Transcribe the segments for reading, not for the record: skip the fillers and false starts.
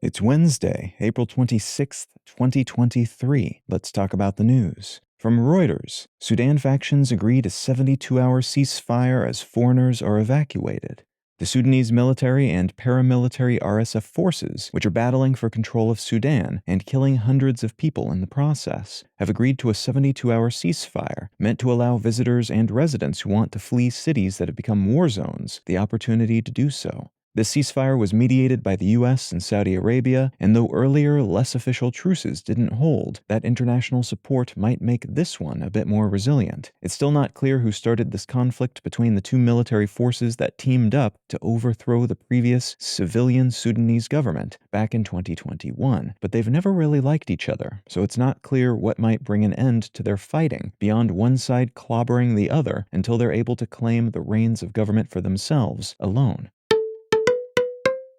It's Wednesday, April 26th, 2023. Let's talk about the news. From Reuters, Sudan factions agree to 72-hour ceasefire as foreigners are evacuated. The Sudanese military and paramilitary RSF forces, which are battling for control of Sudan and killing hundreds of people in the process, have agreed to a 72-hour ceasefire meant to allow visitors and residents who want to flee cities that have become war zones the opportunity to do so. This ceasefire was mediated by the US and Saudi Arabia, and though earlier, less official truces didn't hold, that international support might make this one a bit more resilient. It's still not clear who started this conflict between the two military forces that teamed up to overthrow the previous civilian Sudanese government back in 2021, but they've never really liked each other, so it's not clear what might bring an end to their fighting beyond one side clobbering the other until they're able to claim the reins of government for themselves alone.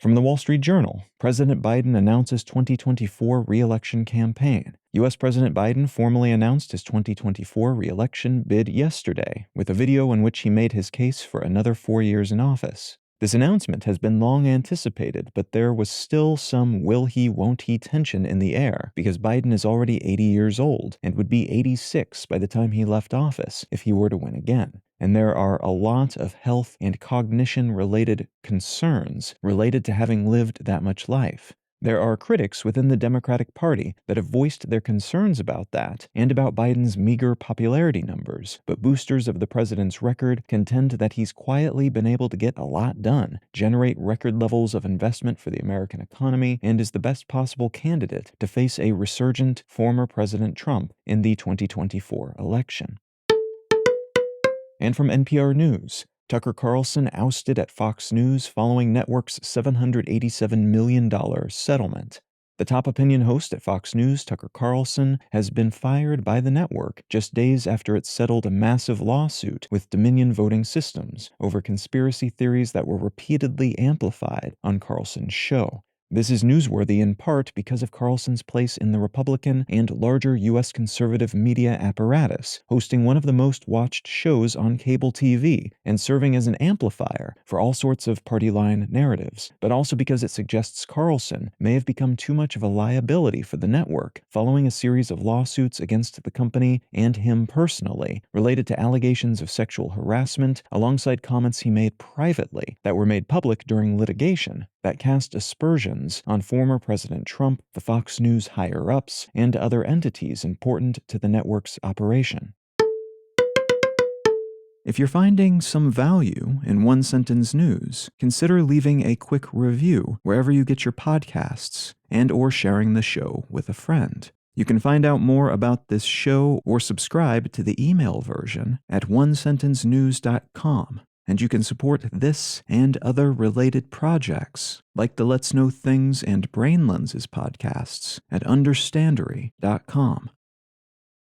From the Wall Street Journal, President Biden announces 2024 re-election campaign. U.S. President Biden formally announced his 2024 re-election bid yesterday, with a video in which he made his case for another 4 years in office. This announcement has been long anticipated, but there was still some will he, won't he tension in the air, because Biden is already 80 years old and would be 86 by the time he left office if he were to win again. And there are a lot of health and cognition-related concerns related to having lived that much life. There are critics within the Democratic Party that have voiced their concerns about that and about Biden's meager popularity numbers, but boosters of the president's record contend that he's quietly been able to get a lot done, generate record levels of investment for the American economy, and is the best possible candidate to face a resurgent former President Trump in the 2024 election. And from NPR News, Tucker Carlson ousted at Fox News following network's $787 million settlement. The top opinion host at Fox News, Tucker Carlson, has been fired by the network just days after it settled a massive lawsuit with Dominion Voting Systems over conspiracy theories that were repeatedly amplified on Carlson's show. This is newsworthy in part because of Carlson's place in the Republican and larger U.S. conservative media apparatus, hosting one of the most watched shows on cable TV and serving as an amplifier for all sorts of party-line narratives, but also because it suggests Carlson may have become too much of a liability for the network following a series of lawsuits against the company and him personally related to allegations of sexual harassment alongside comments he made privately that were made public during litigation that cast aspersions on former President Trump, the Fox News higher-ups, and other entities important to the network's operation. If you're finding some value in One Sentence News, consider leaving a quick review wherever you get your podcasts and/or sharing the show with a friend. You can find out more about this show or subscribe to the email version at onesentencenews.com. And you can support this and other related projects, like the Let's Know Things and Brain Lenses podcasts, at understandery.com.